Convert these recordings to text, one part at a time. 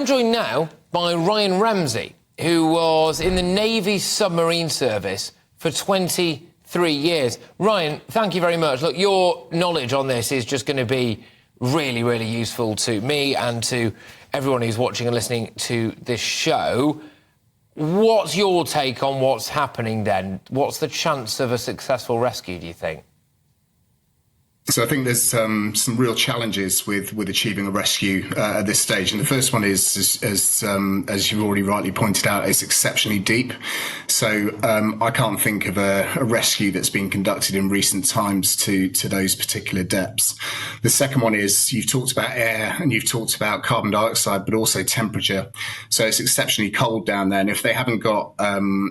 I'm joined now by Ryan Ramsey, who was in the Navy submarine service for 23 years. Ryan, thank you very much. Look, your knowledge on this is just going to be really, really useful to me and to everyone who's watching and listening to this show. What's your take on what's happening then? What's the chance of a successful rescue, do you think? So I think there's some real challenges with achieving a rescue at this stage, and the first one is, as you've already rightly pointed out, it's exceptionally deep. So I can't think of a rescue that's been conducted in recent times to those particular depths. The second one is, you've talked about air and you've talked about carbon dioxide, but also temperature. So it's exceptionally cold down there, and if they haven't got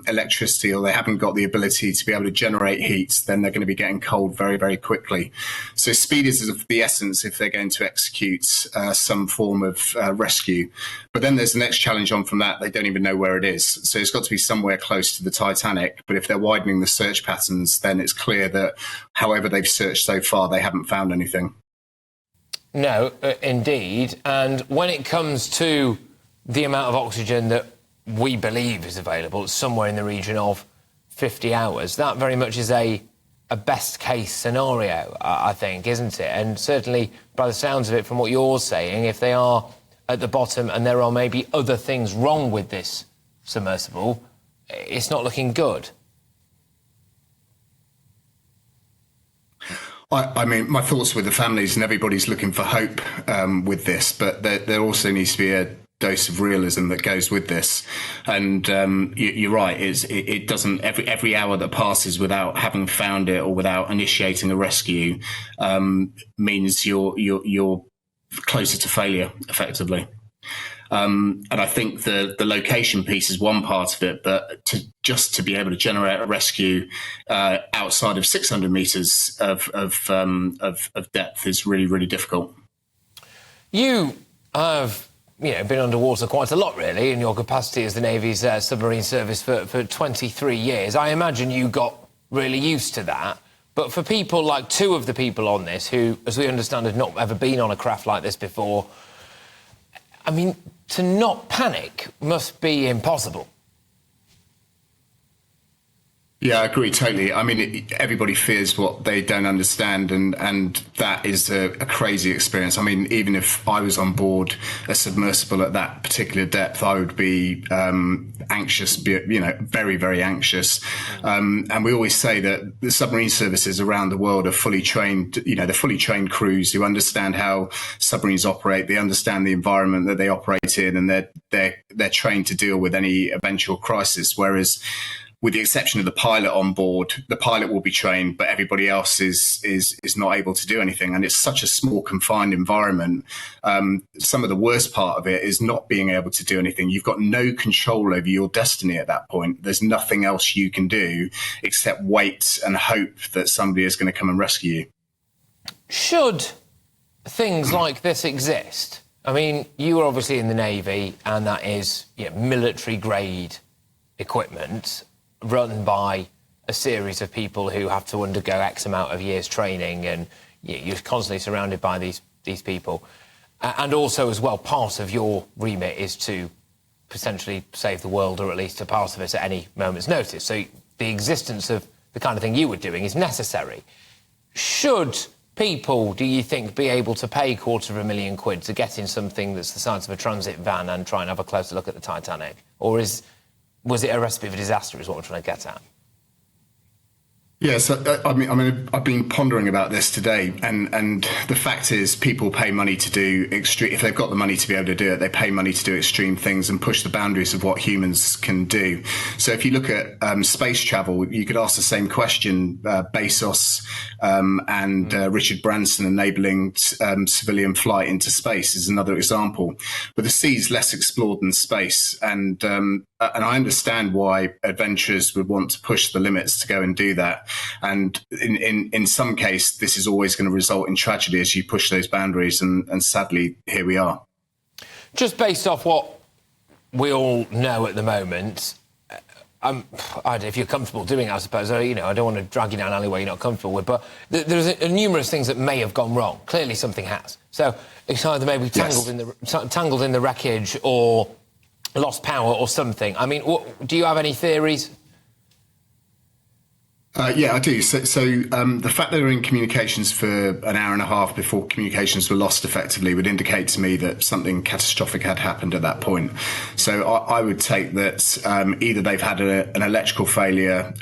electricity or they haven't got the ability to be able to generate heat, then they're going to be getting cold very, very quickly. So speed is of the essence if they're going to execute some form of rescue. But then there's the next challenge on from that. They don't even know where it is. So it's got to be somewhere close to the Titanic. But if they're widening the search patterns, then it's clear that however they've searched so far, they haven't found anything. No, indeed. And when it comes to the amount of oxygen that we believe is available, it's somewhere in the region of 50 hours. That very much is a best-case scenario, I think, isn't it? And certainly, by the sounds of it, from what you're saying, if they are at the bottom and there are maybe other things wrong with this submersible, it's not looking good. I mean, my thoughts with the families, and everybody's looking for hope with this, but there also needs to be a dose of realism that goes with this. And you're right, it doesn't, every hour that passes without having found it or without initiating a rescue means you're closer to failure, effectively. And I think the location piece is one part of it, but to be able to generate a rescue outside of 600 metres of depth is really, really difficult. You have been underwater quite a lot, really, in your capacity as the Navy's submarine service for 23 years. I imagine you got really used to that. But for people like two of the people on this who, as we understand, have not ever been on a craft like this before, I mean, to not panic must be impossible. Yeah, I agree totally. I mean, everybody fears what they don't understand, and that is a crazy experience. I mean, even if I was on board a submersible at that particular depth, I would be anxious, very, very anxious. And we always say that the submarine services around the world are fully trained, they're fully trained crews who understand how submarines operate. They understand the environment that they operate in, and they're trained to deal with any eventual crisis. Whereas, with the exception of the pilot on board, the pilot will be trained, but everybody else is not able to do anything. And it's such a small, confined environment. Some of the worst part of it is not being able to do anything. You've got no control over your destiny at that point. There's nothing else you can do except wait and hope that somebody is going to come and rescue you. Should things like this exist? I mean, you were obviously in the Navy, and that is military-grade equipment, run by a series of people who have to undergo X amount of years training, and you're constantly surrounded by these people. And also, as well, part of your remit is to potentially save the world, or at least a part of it at any moment's notice. So the existence of the kind of thing you were doing is necessary. Should people, do you think, be able to pay £250,000 to get in something that's the size of a transit van and try and have a closer look at the Titanic? Or was it a recipe for disaster, is what we're trying to get at? Yes, I mean, I've been pondering about this today, and the fact is, people pay money to do extreme. If they've got the money to be able to do it, they pay money to do extreme things and push the boundaries of what humans can do. So, if you look at space travel, you could ask the same question. Bezos and Richard Branson enabling civilian flight into space is another example. But the sea's less explored than space, and I understand why adventurers would want to push the limits to go and do that. And in some case, this is always going to result in tragedy as you push those boundaries. And sadly, here we are. Just based off what we all know at the moment, if you're comfortable doing it, I suppose. You know, I don't want to drag you down an alleyway you're not comfortable with, but there's numerous things that may have gone wrong. Clearly something has. So it's either maybe tangled in the wreckage or lost power or something. I mean, do you have any theories? Yeah, I do. So the fact that they were in communications for an hour and a half before communications were lost effectively would indicate to me that something catastrophic had happened at that point. So I would take that either they've had an electrical failure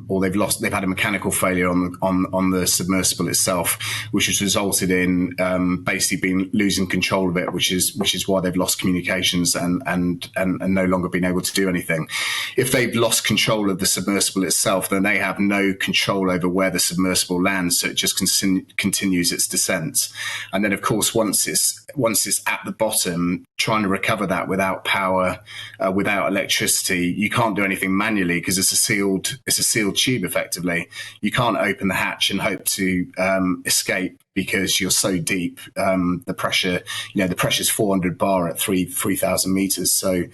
or they've had a mechanical failure on the submersible itself, which has resulted in basically losing control of it, which is why they've lost communications and no longer been able to do anything. If they've lost control of the submersible itself, then they have no control over where the submersible lands, so it just continues its descent. And then, of course, once it's at the bottom, trying to recover that without power, without electricity, you can't do anything manually because it's a sealed tube. Effectively, you can't open the hatch and hope to escape because you're so deep. The pressure, the pressure's 400 bar at 3,000 meters. So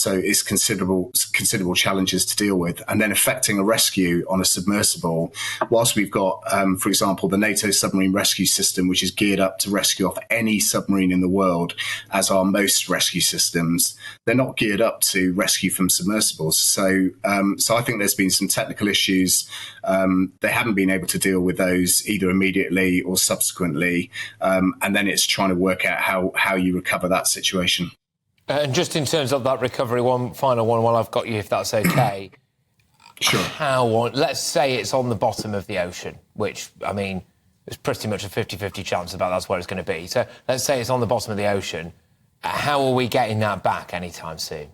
it's considerable challenges to deal with. And then effecting a rescue on a submersible, whilst we've got, for example, the NATO submarine rescue system, which is geared up to rescue off any submarine in the world, as are most rescue systems, they're not geared up to rescue from submersibles. So I think there's been some technical issues. They haven't been able to deal with those either immediately or subsequently, and then it's trying to work out how you recover that situation. And just in terms of that recovery, one final one while I've got you, if that's okay. Sure. Let's say it's on the bottom of the ocean, which, I mean, there's pretty much a 50-50 chance about that's where it's going to be. So let's say it's on the bottom of the ocean. How are we getting that back anytime soon?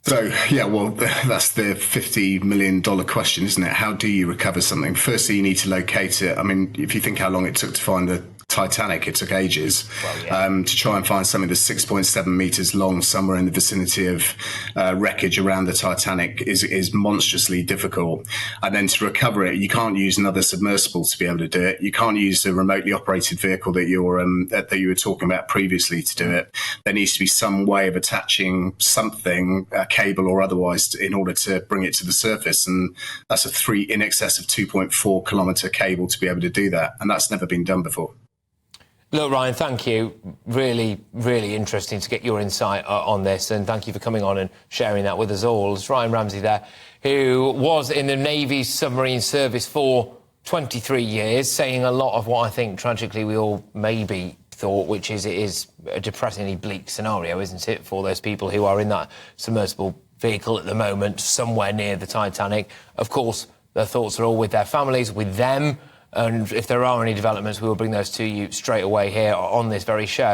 So, yeah, well, that's the $50 million question, isn't it? How do you recover something? Firstly, you need to locate it. I mean, if you think how long it took to find the Titanic, it took ages. Well, yeah. To try and find something that's 6.7 meters long somewhere in the vicinity of wreckage around the Titanic is monstrously difficult. And then to recover it, you can't use another submersible to be able to do it. You can't use a remotely operated vehicle that you were talking about previously to do it. There needs to be some way of attaching something, a cable or otherwise, in order to bring it to the surface. And that's in excess of 2.4 kilometer cable to be able to do that. And that's never been done before. Look, Ryan, thank you. Really, really interesting to get your insight on this, and thank you for coming on and sharing that with us all. It's Ryan Ramsey there, who was in the Navy's submarine service for 23 years, saying a lot of what I think, tragically, we all maybe thought, which is it is a depressingly bleak scenario, isn't it, for those people who are in that submersible vehicle at the moment, somewhere near the Titanic. Of course, their thoughts are all with their families, with them. And if there are any developments, we will bring those to you straight away here on this very show.